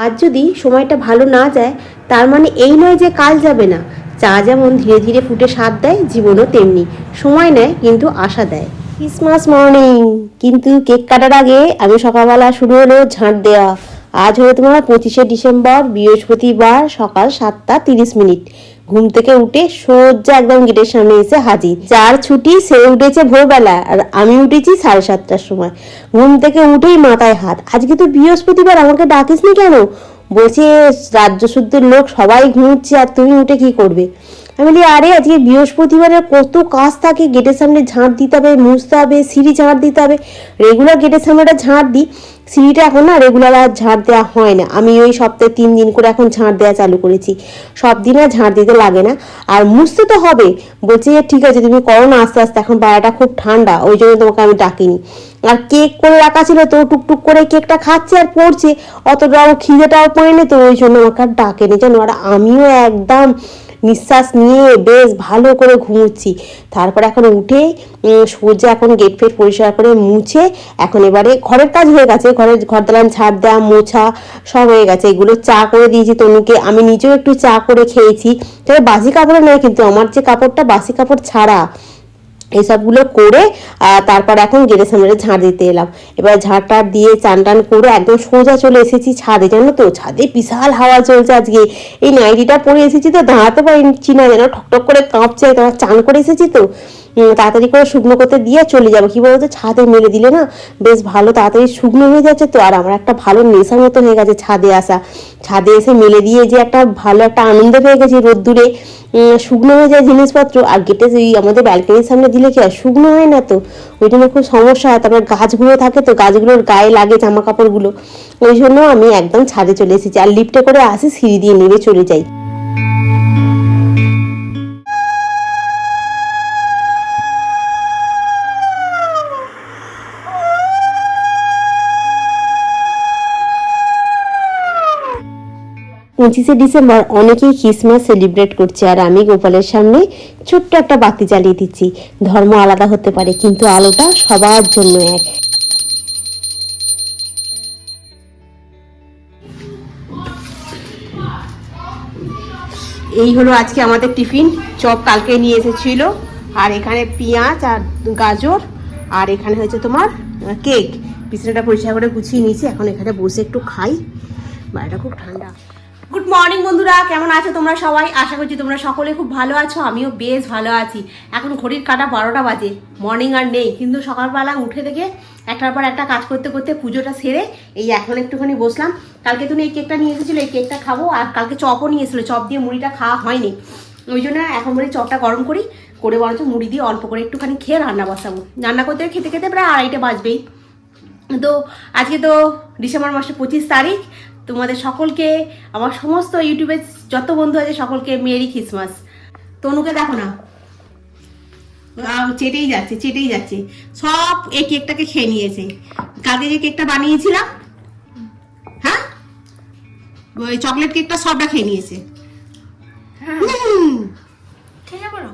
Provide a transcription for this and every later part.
আজ যদি সময়টা ভালো না যায় তার মানে এই নয় যে কাল যাবে না। চা যেমন ধীরে ধীরে ফুটে স্বাদ দেয়, জীবনও তেমনি সময় নেয় কিন্তু আশা দেয়। ক্রিসমাস মর্নিং, কিন্তু কেক কাটার আগে আমি সকালবেলা শুরু হলো ঝাঁট দেওয়া। আজ হলো তোমার 25শে ডিসেম্বর, বৃহস্পতিবার, সকাল 7:30। ঘুম থেকে উঠে সোজা একদম গেটের সামনে এসে হাজির। যার ছুটি সে উঠেছে ভোরবেলা, আর আমি উঠেছি 7:30টার সময়। ঘুম থেকে উঠেই মাথায় হাত, আজকে তো বৃহস্পতিবার, আমাকে ডাকিসনি কেন? বলছে রাজ্য শুদ্ধের লোক সবাই ঘুমোচ্ছে আর তুমি উঠে কি করবে? আমি বলি আরে আজকে বৃহস্পতিবারের কত কাজ থাকে, গেটের সামনে ঝাঁট দিতে হবে, মুছতে হবে, সিঁড়ি ঝাঁট দিতে হবে। রেগুলার গেটের সামনেটা ঝাঁট দিই, সিঁড়িটা এখন না রেগুলার আর ঝাঁট দেওয়া হয় না। আমি ওই সপ্তাহে 3 দিন করে এখন ঝাঁট দেওয়া চালু করেছি। সব দিন আর ঝাঁট দিতে লাগে না। আর মুছতে তো হবে। বলছে ঠিক আছে তুমি করো না আস্তে আস্তে, এখন বাইরেটা খুব ঠান্ডা, ওই জন্য তোমাকে আমি ডাকিনি। আর কেক করে রাখা ছিল তো, টুকটুক করে কেকটা খাচ্ছে আর পড়ছে, অতটাও খিদেটাও পড়েনি, তো ওই জন্য আমাকে আর ডাকেনি জানো। আর আমিও একদম নিঃশ্বাস নিয়ে বেশ ভালো করে ঘুমোচ্ছি। তারপর এখন উঠে সোজা এখন গেট ফেট পরিষ্কার করে মুছে এখন এবারে ঘরের কাজ হয়ে গেছে, ঘর দালান ঝাড় দেওয়া, মোছা সব হয়ে গেছে। এগুলো চা করে দিয়েছি তনুকে, আমি নিজেও একটু চা করে খেয়েছি। তবে বাসি কাপড় নয়, কিন্তু আমার যে কাপড়টা বাসি কাপড় ছাড়া, এসবগুলো করে তারপর এখন গেটের সামনে ঝাঁট দিতে এলাম। এবার ঝাঁট দিয়ে চান টান করে একদম সোজা চলে এসেছি ছাদে। জানো তো ছাদে বিশাল হাওয়া চলছে আজকে। এই নাইটিটা পরে এসেছি তো দাঁড়াতে পারছি না, যেন ঠকঠক করে কাঁপছে। তোমার চান করে এসেছি তো তাড়াতাড়ি করে শুকনো করতে দিয়ে চলে যাবো। কি বলতো, ছাদে মেলে দিলে না বেশ ভালো তাড়াতাড়ি শুকনো হয়ে যাচ্ছে। তো আর আমার একটা ভালো নেশার মতো হয়ে গেছে ছাদে আসা। ছাদে এসে মেলে দিয়ে যে একটা ভালো একটা আনন্দ পেয়ে গেছি, রোদ্দুরে শুকনো হয়ে যায় জিনিসপত্র। আর গেটে এই আমাদের ব্যালকনির সামনে দিলে কি আর শুকনো হয় না, তো ওই জন্য খুব সমস্যা হয়। তারপর গাছগুলো থাকে তো, গাছগুলোর গায়ে লাগে জামা কাপড়গুলো, ওই জন্য আমি একদম ছাদে চলে এসেছি। আর লিফটে করে আসি, সিঁড়ি দিয়ে নেমে চলে যাই। পঁচিশে ডিসেম্বর অনেকেই ক্রিসমাস সেলিব্রেট করছে, আর আমি গোপালের সামনে ছোট্ট একটা বাতি জ্বালিয়ে দিচ্ছি। ধর্ম আলাদা হতে পারে, কিন্তু আলোটা সবার জন্য এক। এই হলো আজকে আমাদের টিফিন। চপ কালকে নিয়ে এসেছিল, আর এখানে পেঁয়াজ আর গাজর, আর এখানে হয়েছে তোমার কেক। বিছানাটা পরিষ্কার করে গুছিয়ে নিয়েছি, এখন এখানে বসে একটু খাই। বাইরেটা খুব ঠান্ডা। গুড মর্নিং বন্ধুরা, কেমন আছো তোমরা সবাই? আশা করছি তোমরা সকলে খুব ভালো আছো, আমিও বেশ ভালো আছি। এখন ঘড়ির কাঁটা 12টা বাজে, মর্নিং আর নেই, কিন্তু সকালবেলা উঠে থেকে একটার পর একটা কাজ করতে করতে পুজোটা সেরে এই এখন একটুখানি বসলাম। কালকে তুমি এই কেকটা নিয়ে এসেছিলো, এই কেকটা খাবো। আর কালকে চপও নিয়ে এসেছিলো, চপ দিয়ে মুড়িটা খাওয়া হয়নি, ওই জন্য এখন বলি চপটা গরম করি, করে বরঞ্চ মুড়ি দিয়ে অল্প করে একটুখানি খেয়ে রান্না বসাবো। রান্না করতে খেতে খেতে প্রায় 2:30 বাজবেই। তো আজকে তো ডিসেম্বর মাসের 25 তারিখ। তোমাদের সকলকে, আমার সমস্ত ইউটিউবের যত বন্ধু আছে সকলকে মেরি ক্রিসমাস। তনুকে দেখো না, চেটেই যাচ্ছে সব। এই কেকটাকে খেয়ে নিয়েছে। কালকে যে কেকটা বানিয়েছিলাম, হ্যাঁ ওই চকলেট কেকটা সবটা খেয়ে নিয়েছে। খেয়ে যাবো না।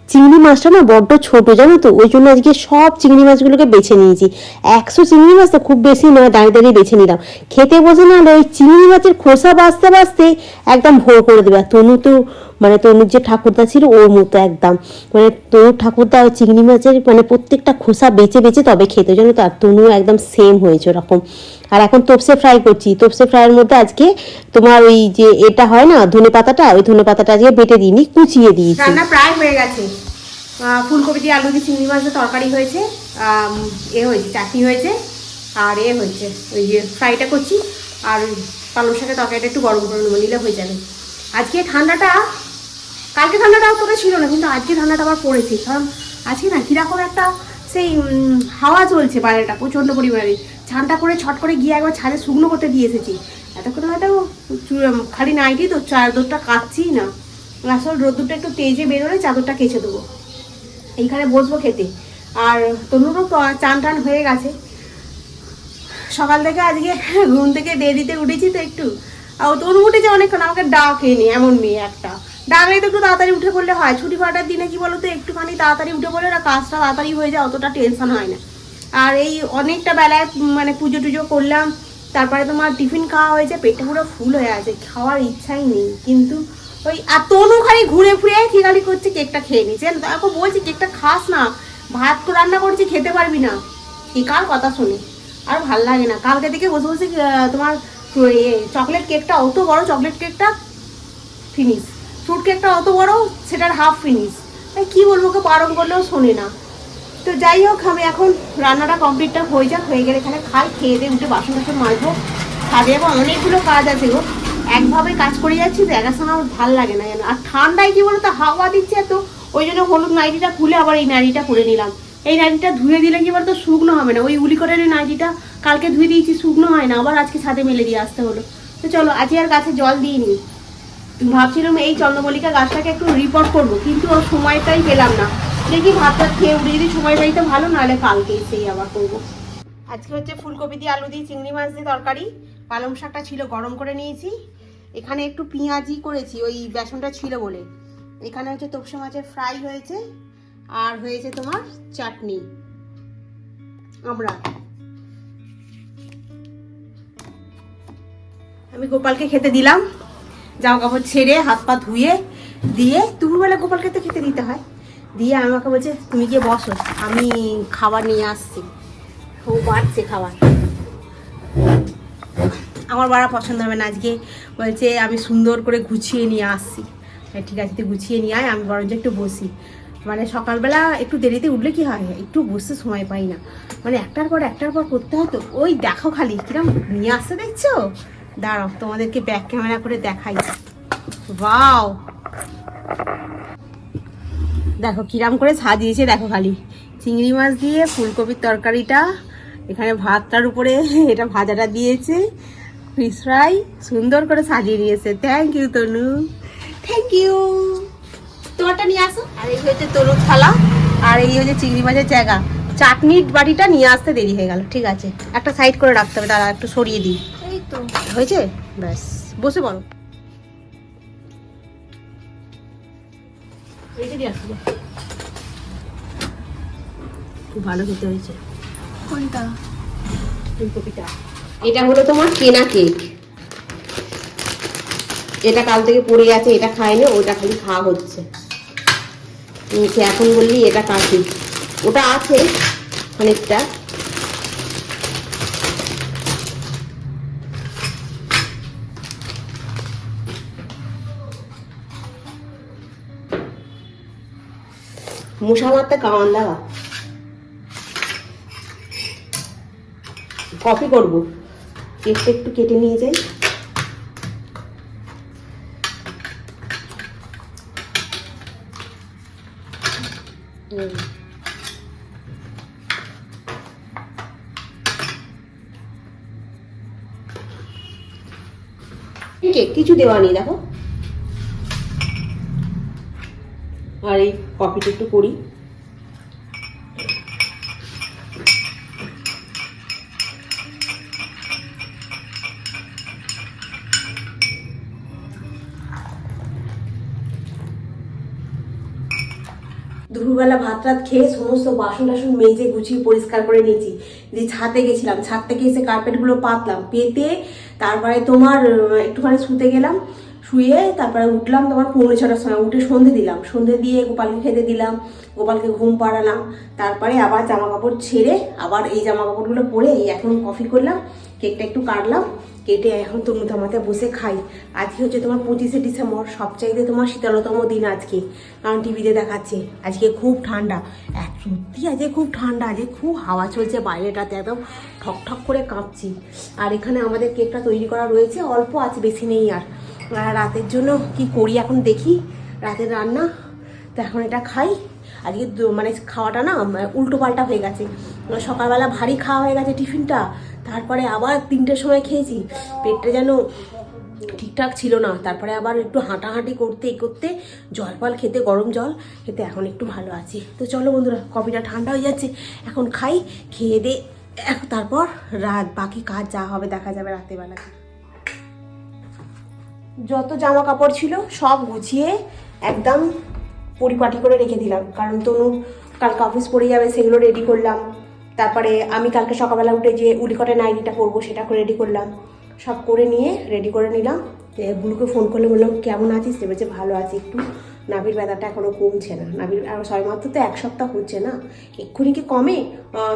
চিংড়ি মাছটা না বড্ড ছোট জানো তো, ওই জন্য আজকে সব চিংড়ি মাছগুলোকে বেছে নিয়েছি। 100 চিংড়ি মাছ তো খুব বেশি নয়, দাঁড়িয়ে দাঁড়িয়ে বেছে নিলাম। খেতে বসে না ওই চিংড়ি মাছের খোসা বাঁচতে বাঁচতে একদম ভোর করে দেবে। আর তনু তো মানে তনুর যে ঠাকুরদা ছিল ওর মতো একদম, মানে তনুর ঠাকুরদা ওই চিংড়ি মাছের মানে প্রত্যেকটা খোসা বেছে বেছে তবে খেতে, জানো তো। আর তনু একদম সেম হয়েছে ওরকম। আর এখন তোপসে ফ্রাই করছি। তোপসে ফ্রাইয়ের মধ্যে আজকে তোমার ওই যে এটা হয় না ধনে পাতাটা, ওই ধনে পাতাটা আজকে বেটে দিইনি, কুচিয়ে দিয়েছি। রান্না প্রায় হয়ে গেছে। ফুলকপি দিয়ে আলু দিয়ে চিংড়ি মাছের তরকারি হয়েছে, এ হয়েছে চাটনি হয়েছে, আর এ হয়েছে ওই যে ফ্রাইটা করছি। আর পালং শাকের তরকারিটা একটু গরম করে নেবো, নিলে হয়ে যাবে। আজকে ঠান্ডাটা, কালকে ঠান্ডাটা অতটা ছিল না, কিন্তু আজকে ঠান্ডাটা আবার পড়েছে। কারণ আজকে না কীরকম একটা সেই হাওয়া চলছে বাইরেটা প্রচণ্ড পরিমাণে। ছানটা করে ছট করে গিয়ে একবার ছাদে শুকনো করতে দিয়ে এসেছি। এতক্ষণ হয়তো খালি নাইটি তো, চাদরটা কাচ্ছি না। আসলে রোদ্দুরটা একটু তেজে বেরোলে চাদরটা কেচে দেবো। এইখানে বসবো খেতে। আর তনুরও চান টান হয়ে গেছে। সকাল থেকে আজকে ঘুম থেকে দেরিতে উঠেছি তো একটু, আর তনু উঠেছে অনেকক্ষণ, আমাকে ডাকেনি, এমন মেয়ে একটা। ডাকলে তো একটু তাড়াতাড়ি উঠে পড়লে হয়, ছুটি ফাটার দিনে কি বলতো একটুখানি তাড়াতাড়ি উঠে পড়লে না কাজটা তাড়াতাড়ি হয়ে যায়, অতটা টেনশন হয় না। আর এই অনেকটা বেলায় মানে পুজো টুজো করলাম, তারপরে তোমার টিফিন খাওয়া হয়েছে, পেটটা পুরো ফুল হয়ে আছে, খাওয়ার ইচ্ছাই নেই। কিন্তু ওই আর তনু খালি ঘুরে ফিরে খিগালি করছে, কেকটা খেয়ে নিচ্ছে। তারপর বলছি কেকটা খাস না, ভাত তো রান্না করছি, খেতে পারবি না। কি কার কথা শুনে আর ভাল লাগে না। কালকে থেকে বসে বসে তোমার চকলেট কেকটা অত বড়, চকলেট কেকটা ফিনিশ, ফ্রুট কেকটা অত বড়, সেটার হাফ ফিনিশ। কি বলবো, ওকে বারণ করলেও শোনে না। তো যাই হোক, আমি এখন রান্নাটা কমপ্লিটটা হয়ে যাক, হয়ে গেলে এখানে খাই, খেয়ে দিয়ে উঠে বাসন টাসন মাজবো, ছাদে যাবো, অনেকগুলো কাজ আছে গো। একভাবে কাজ করে যাচ্ছি তো একা সময় আমার ভালো লাগে না জানো। আর ঠান্ডায় কি বলতো হাওয়া দিচ্ছে এত, ওই জন্য হলুদ নাইটিটা খুলে আবার এই নাইটিটা পরে নিলাম। এই নাইটিটা ধুয়ে দিলে কি বলতো শুকনো হবে না, ওই উলিকটের নাইটিটা কালকে ধুয়ে দিয়েছি, শুকনো হয় না, আবার আজকে ছাদে মেলে দিয়ে আসতে হলো। তো চলো আজকে আর গাছে জল দিইনি। ভাবছিলাম এই চন্দ্রমল্লিকা গাছটাকে একটু রিপোর্ট করবো, কিন্তু ওর সময়টাই পেলাম না। দেখি ভাতটা খেয়ে উঠে যদি সময় পাই তো ভালো, নাহলে কালকে সেই আবার করবো। আজকে হচ্ছে ফুলকপি দিয়ে আলু দিয়ে চিংড়ি মাছ দিয়ে তরকারি, পালং শাকটা ছিল গরম করে নিয়েছি, এখানে একটু পেঁয়াজি করেছি ওই বেসনটা ছিল বলে, এখানে হচ্ছে তোপসে মাছের ফ্রাই হয়েছে, আর হয়েছে তোমার চাটনি। আমি গোপালকে খেতে দিলাম, জামা কাপড় ছেড়ে হাত পা ধুয়ে দিয়ে, দুপুরবেলা গোপালকে তো খেতে দিতে হয়, দিয়ে আমাকে বলছে তুমি গিয়ে বসো, আমি খাবার নিয়ে আসছি। ও বাড়ছে খাবার, আমার বাড়া পছন্দ হবে না, আজকে বলছে আমি সুন্দর করে গুছিয়ে নিয়ে আসছি। ঠিক আছে তুই গুছিয়ে নিয়ে আয়, আমি বরঞ্চ একটু বসি। মানে সকালবেলা একটু দেরিতে উঠলে কি হয়, একটু বসতে সময় পাই না, মানে একটার পর করতে হয়। তো ওই দেখো খালি কিরম নিয়ে আসতে, দেখছো? দাঁড়াও তোমাদেরকে ব্যাক ক্যামেরা করে দেখাই। ওয়াও, দেখো কিরাম করে সাজিয়েছে, দেখো খালি চিংড়ি মাছ দিয়ে ফুলকপির তরকারিটা, এখানে ভাতটার উপরে এটা ভাজাটা দিয়েছে, ফিশ ফ্রাই সুন্দর করে সাজিয়ে নিয়েছে। Thank you Tanu, thank you. তোমারটা নিয়ে আসো। আর এই হচ্ছে তনু থালা, আর এই হচ্ছে চিংড়ি মাছের জায়গা। চাটনির বাটিটা নিয়ে আসতে দেরি হয়ে গেল, ঠিক আছে একটা সাইড করে রাখতে হবে, দাঁড়া একটু সরিয়ে দিই। এই তো হয়েছে, ব্যাস বসে পড়ো। খুব ভালো খেতে হয়েছে। কোনটা? ফুলকপিটা। এটা হলো তোমার কেনা কেক, এটা কাল থেকে পড়ে আছে, এটা খায়নি, ওটা খালি খাওয়া হচ্ছে। এখন বললি এটা কাটি, ওটা আছে অনেকটা। মশা মারতে কামান দেওয়া, কফি করবো, কেকটা একটু কেটে নিয়ে যাই। কেক কিছু দেওয়া নেই দেখো। আর এই কফিটা একটু করি। দুপুরবেলা ভাত রাত খেয়ে সমস্ত বাসন টাসন মেজে গুছিয়ে পরিষ্কার করে নিয়েছি, দিয়ে ছাদে গেছিলাম, ছাদ থেকে এসে কার্পেটগুলো পাতলাম, পেতে তারপরে তোমার একটুখানি শুতে গেলাম, শুয়ে তারপরে উঠলাম তোমার 6:45টার সময়, উঠে সন্ধে দিলাম, সন্ধে দিয়ে গোপালকে খেতে দিলাম, গোপালকে ঘুম পাড়ালাম, তারপরে আবার জামা কাপড় ছেড়ে আবার এই জামা কাপড়গুলো পরে এই এখন কফি করলাম, কেকটা একটু কাটলাম, কেটে এখন তনু থামাতে বসে খাই। আজকে হচ্ছে তোমার 25শে ডিসেম্বর, সবচাইতে তোমার শীতলতম দিন আজকে, কারণ টিভিতে দেখাচ্ছে আজকে খুব ঠান্ডা। সত্যি আজকে খুব ঠান্ডা, আজকে খুব হাওয়া চলছে বাইরেটাতে, একদম ঠক ঠক করে কাঁপছি। আর এখানে আমাদের কেকটা তৈরি করা রয়েছে, অল্প আছে, বেশি নেই। আর রাতের জন্য কি করি এখন দেখি, রাতের রান্না তো এখন এটা খাই। আজকে মানে খাওয়াটা না উল্টো পাল্টা হয়ে গেছে, সকালবেলা ভারী খাওয়া হয়ে গেছে টিফিনটা, তারপরে আবার 3টের সময় খেয়েছি, পেটটা যেন ঠিকঠাক ছিল না, তারপরে আবার একটু হাঁটাহাঁটি করতে করতে জল ফল খেতে, গরম জল খেতে এখন একটু ভালো আছি। তো চলো বন্ধুরা, কফিটা ঠান্ডা হয়ে যাচ্ছে, এখন খাই, খেয়ে দে তারপর রাত বাকি কাজ যা হবে দেখা যাবে রাতেবেলা। যত জামা কাপড় ছিল সব গুছিয়ে একদম পরিপাটি করে রেখে দিলাম, কারণ তনু কালকে অফিস পড়ে যাবে, সেগুলো রেডি করলাম। তারপরে আমি কালকে সকালবেলা উঠে যে উলিকটে নাইটিটা পরবো সেটা করে রেডি করলাম, সব করে নিয়ে রেডি করে নিলাম। বুলুকে ফোন করলে বললাম কেমন আছিস, সে বলছে ভালো আছি, একটু নাভির ব্যথাটা এখনও কমছে না। নাভির আর সবেমাত্র তো 1 সপ্তাহ হচ্ছে না, এক্ষুনি কি কমে?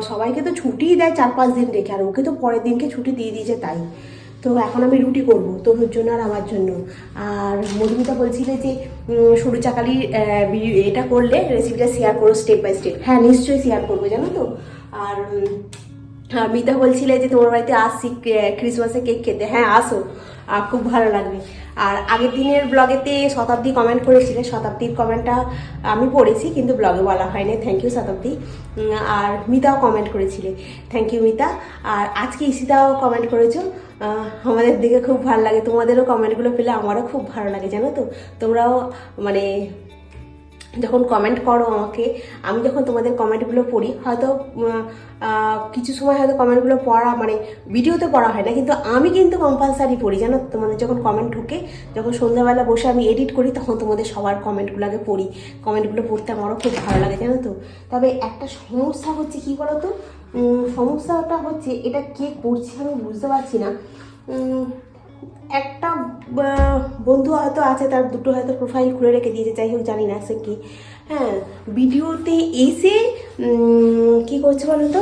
সবাইকে তো ছুটিই দেয় 4-5 দিন রেখে, আর ওকে তো পরের দিনকে ছুটি দিয়ে দিয়েছে। তাই তো এখন আমি রুটি করবো তনুর জন্য আর আমার জন্য। আর মধুমিতা বলছিলে যে সরু চাকালির এটা করলে রেসিপিটা শেয়ার করো স্টেপ বাই স্টেপ। হ্যাঁ নিশ্চয়ই শেয়ার করবো জানো তো। আর মিতা বলছিলে যে তোমার বাড়িতে আসছি ক্রিসমাসে কেক খেতে। হ্যাঁ আসো, খুব ভালো লাগবে। আর আগের দিনের ব্লগেতে শতাব্দী কমেন্ট করেছিলে, শতাব্দীর কমেন্টটা আমি পড়েছি কিন্তু ব্লগে বলা হয়নি। Thank you Shatabdi. R মিতাও comment করেছিলে, থ্যাংক ইউ মিতা। আর আজকে ইসিতাও কমেন্ট করেছো, আমাদের দিকে খুব ভালো লাগে। তোমাদেরও কমেন্টগুলো পেলে আমারও খুব ভালো লাগে জানো তো। তোমরাও মানে যখন কমেন্ট করো আমাকে, আমি যখন তোমাদের কমেন্টগুলো পড়ি, হয়তো কিছু সময় হয়তো কমেন্টগুলো পড়া মানে ভিডিওতে পড়া হয় না, কিন্তু আমি কিন্তু কম্পালসারি পড়ি জানো। তোমাদের যখন কমেন্ট ঢুকে, যখন সন্ধ্যাবেলা বসে আমি এডিট করি, তখন তোমাদের সবার কমেন্টগুলো আগে পড়ি। কমেন্টগুলো পড়তে আমারও খুব ভালো লাগে জানো তো। তবে একটা সমস্যা হচ্ছে কী বলো তো, সমস্যাটা হচ্ছে এটা কে করছে আমি বুঝতে পারছি না। একটা বন্ধু হয়তো আছে, তার দুটো হয়তো প্রোফাইল খুলে রেখে দিয়েছে, যাই হোক জানি না সে কি। হ্যাঁ ভিডিওতে এসে কী করছে বলো তো,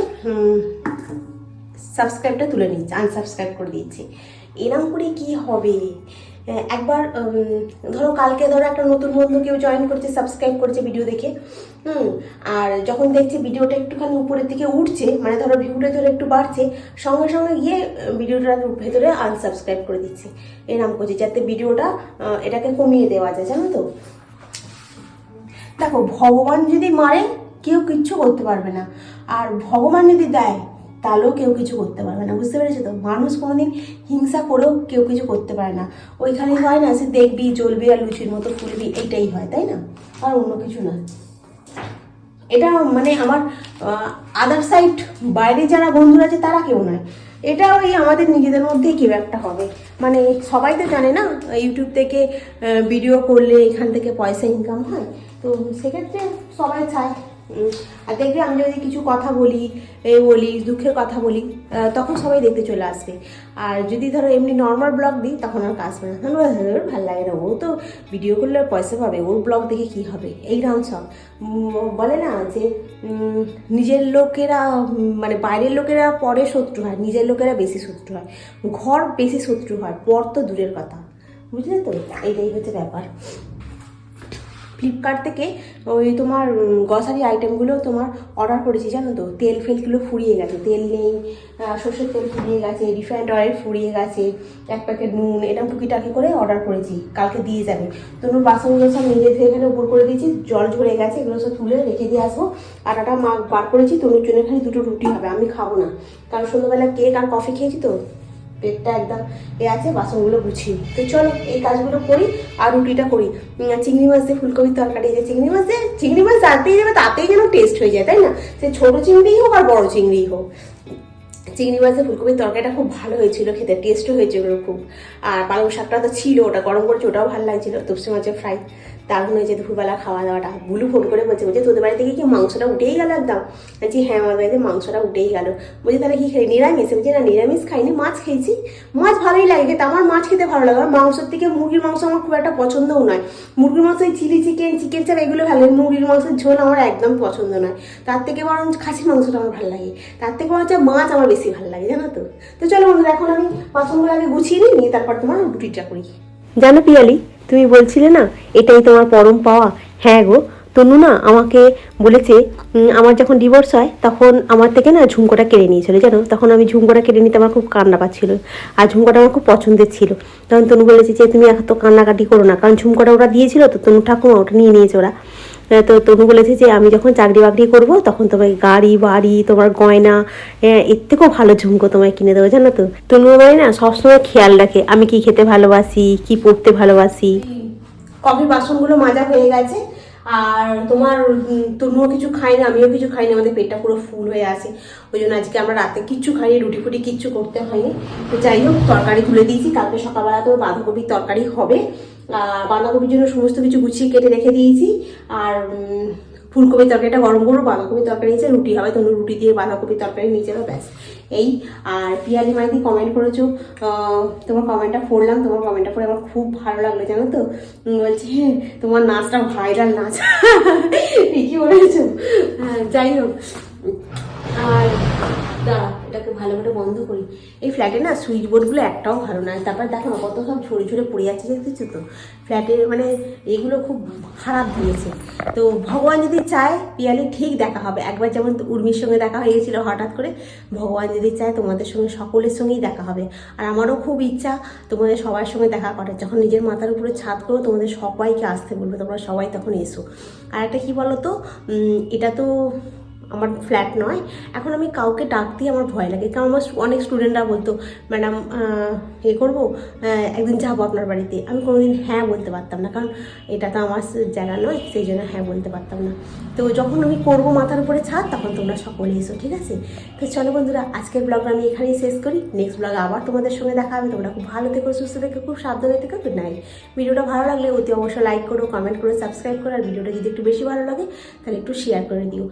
সাবস্ক্রাইবটা তুলে নিচ্ছে, আনসাবস্ক্রাইব করে দিচ্ছে। এরম করে কি হবে? একবার ধরো কালকে ধরো একটা নতুন বন্ধু কেউ জয়েন করেছে, সাবস্ক্রাইব করেছে ভিডিও দেখে, আর যখন দেখছে ভিডিওটা একটুখানি উপরের দিকে উঠছে, মানে ধরো ভিউটা ধরো একটু বাড়ছে, সঙ্গে সঙ্গে গিয়ে ভিডিওটার ভেতরে আনসাবস্ক্রাইব করে দিচ্ছে। এরকম করছে যাতে ভিডিওটা এটাকে কমিয়ে দেওয়া যায় জানো তো। দেখো ভগবান যদি মারে কেউ কিচ্ছু করতে পারবে না, আর ভগবান যদি দেয় তাহলেও কেউ কিছু করতে পারবে না, বুঝতে পেরেছো তো। মানুষ কোনোদিন হিংসা করেও কেউ কিছু করতে পারে না। ওইখানে হয় না সে দেখবি জ্বলবি আর লুচির মতো ফুলবি, এইটাই হয় তাই না, আর অন্য কিছু না। এটা মানে আমার আদার সাইড বাইরে যারা বন্ধুরা আছে তারা কেউ নয়, এটা ওই আমাদের নিজেদের মধ্যেই কেউ একটা হবে। মানে সবাই তো জানে না ইউটিউব থেকে ভিডিও করলে এখান থেকে পয়সা ইনকাম হয়, তো সেক্ষেত্রে সবাই চায়। আর দেখবে আমি যদি কিছু কথা বলি দুঃখের কথা বলি, তখন সবাই দেখতে চলে আসবে। আর যদি ধরো এমনি নর্মাল ব্লগ দিই তখন আর আসবে না, তখন ভালো লাগে না, ও তো ভিডিও করলে পয়সা পাবে, ওর ব্লগ দেখে কী হবে, এইরকম সব বলে না যে নিজের লোকেরা মানে বাইরের লোকেরা পরে শত্রু হয়, নিজের লোকেরা বেশি শত্রু হয়, ঘর বেশি শত্রু হয়, পর তো দূরের কথা, বুঝলে তো। এইটাই হচ্ছে ব্যাপার। ফ্লিপকার্ট থেকে ওই তোমার গ্রসারি আইটেমগুলো তোমার অর্ডার করেছি জানো তো। তেল ফেলগুলো ফুরিয়ে গেছে, তেল নেই, সর্ষের তেল ফুরিয়ে গেছে, রিফাইন্ড অয়েল ফুরিয়ে গেছে, 1 প্যাকেট নুন, এরকম টুকিটাকি করে অর্ডার করেছি, কালকে দিয়ে যাবে। তনুর বাসনগুলো সব নিজে ধুয়ে এখানে উপর করে দিয়েছি, জল ঝরে গেছে, এগুলো সব তুলে রেখে দিয়ে আসবো। আটাটা মা বার করেছি, তনুর জন্য খালি 2টো রুটি হবে, আমি খাবো না, কারণ সন্ধ্যাবেলা কেক আর কফি খেয়েছি তো পেটটা একদম আছে। বাসনগুলো গুছিয়ে তো চলো এই কাজগুলো করি আর রুটিটা করি। চিংড়ি মাছ দিয়ে ফুলকপির তরকারি, যে চিংড়ি মাছ যাতেই যাবে তাতেই যেন টেস্ট হয়ে যায় তাই না, সে ছোটো চিংড়িই হোক আর বড়ো চিংড়িই হোক। চিংড়ি মাছের ফুলকপির তরকারিটা খুব ভালো হয়েছিল, খেতে টেস্টও হয়েছিল খুব। আর পালং শাকটা তো ছিল, ওটা গরম করেছে, ওটাও ভালো লাগছিল। তপসি মাছের ফ্রাই দারুণ হয়েছে দুপুরবেলা খাওয়া দাওয়াটা। বুলু ফোন করে বলছে তোদের বাড়ি থেকে কি মাংসটা উঠেই গেল একদম? বলছি হ্যাঁ আমার বাড়িতে মাংসটা উঠেই গেল। বলছি তাহলে কি খাই, নিরামিষ? বলছি না নিরামিষ খাইনি, মাছ খেয়েছি। মাছ ভালোই লাগে খেতে, আমার মাছ খেতে ভালো লাগে। আমার মাংসের থেকে মুরগির মাংস আমার খুব একটা পছন্দও নয়। মুরগির মাংস ওই চিলি চিকেন চাপ এগুলো ভালো লাগে, মুরগির মাংসের ঝোল আমার একদম পছন্দ নয়। তার থেকে বরং খাসির মাংসটা আমার ভালো লাগে, তার থেকে বরং মাছ আমার বেশি ভালো লাগে জানো তো। তো চলো বন্ধুরা এখন আমি বাসনগুলো আগে গুছিয়ে নিই, তারপর তোমার রুটিটা করি। জানো পিয়ালি, তুমি বলছিলে না এটাই তোমার পরম পাওয়া? হ্যাঁ গো, তনু না আমাকে বলেছে আমার যখন ডিভোর্স হয় তখন আমার থেকে না ঝুমকোটা কেড়ে নিয়েছিল জানো। তখন আমি ঝুমকোটা কেড়ে নিতে আমার খুব কান্না পাচ্ছিল, আর ঝুমকোটা আমার খুব পছন্দের ছিল। তখন তনু বলেছে যে তুমি এত কান্নাকাটি করো না, কারণ ঝুমকোটা ওরা দিয়েছিল তো, তনু ঠাকুমা ওটা নিয়ে নিয়েছে ওরা। তো তনু বলেছে যে আমি যখন চাকরি বাকরি করবো তখন তোমায় গাড়ি বাড়ি তোমার গয়না এর থেকেও ভালো ঝুমকো তোমায় কিনে দেবো জানো তো। তনু আমায় না সবসময় খেয়াল রাখে আমি কি খেতে ভালোবাসি, কি পড়তে ভালোবাসি। কফির বাসনগুলো মাজা হয়ে গেছে, আর তোমার তনুও কিছু খাই না, আমিও কিছু খাই না, আমাদের পেটটা পুরো ফুল হয়ে আছে। ওই জন্য আজকে আমরা রাতে কিচ্ছু খাইনি, রুটি ফুটি কিচ্ছু করতে হয়নি। তো যাই হোক, তরকারি তুলে দিয়েছি, কালকে সকালবেলা তো বাঁধাকপির তরকারি হবে। আর বাঁধাকপির জন্য সমস্ত কিছু গুছিয়ে কেটে রেখে দিয়েছি। আর ফুলকপির তরকারিটা গরম করবো, বাঁধাকপির তরকারি নিচে রুটি হবে, তনু রুটি দিয়ে বাঁধাকপির তরকারি নিয়ে যাবে, ব্যাস এই। আর পিয়ালি মাইদি কমেন্ট করেছো, তোমার কমেন্টটা পড়লাম, তোমার কমেন্টটা পড়ে আমার খুব ভালো লাগলো জানো তো। বলছে তোমার নাচটা ভাইরাল নাচ। ঠিকই বলেছো। যাই হোক, আর দাঁড়া এটাকে ভালো করে বন্ধ করি। এই ফ্ল্যাটে না সুইচ বোর্ডগুলো একটাও ভালো না। তারপর দেখো না কত সব ঝরে ঝরে পড়ে যাচ্ছে, দেখতেছো তো ফ্ল্যাটের মানে এগুলো খুব খারাপ দিয়েছে। তো ভগবান যদি চায় পিয়ালি ঠিক দেখা হবে একবার, যেমন উর্মির সঙ্গে দেখা হয়ে গেছিলো হঠাৎ করে। ভগবান যদি চায় তোমাদের সঙ্গে সকলের সঙ্গেই দেখা হবে। আর আমারও খুব ইচ্ছা তোমাদের সবার সঙ্গে দেখা করে, যখন নিজের মাথার উপরে ছাদ করো তোমাদের সবাইকে আসতে বলবে, তোমরা সবাই তখন এসো। আর একটা কী বলো তো, এটা তো আমার ফ্ল্যাট নয়, এখন আমি কাউকে ডাক দিয়ে আমার ভয় লাগে, কারণ আমার অনেক স্টুডেন্টরা বলতো ম্যাডাম এ করবো, একদিন যাবো আপনার বাড়িতে। আমি কোনোদিন হ্যাঁ বলতে পারতাম না, কারণ এটা তো আমার জায়গা নয়, সেই জন্য হ্যাঁ বলতে পারতাম না। তো যখন আমি করবো মাথার উপরে ছাদ, তখন তোমরা সকলে এসো, ঠিক আছে? তো চলো বন্ধুরা, আজকের ব্লগটা আমি এখানেই শেষ করি। নেক্সট ব্লগে আবার তোমাদের সঙ্গে দেখা হবে। তোমরা খুব ভালো থেকো, সুস্থ থেকো, খুব সাবধানে থেকো। Good night. ভিডিওটা ভালো লাগলে অতি অবশ্যই লাইক করো, কমেন্ট করো, সাবস্ক্রাইব করো। আর ভিডিওটা যদি একটু বেশি ভালো লাগে তাহলে একটু শেয়ার করে দিও।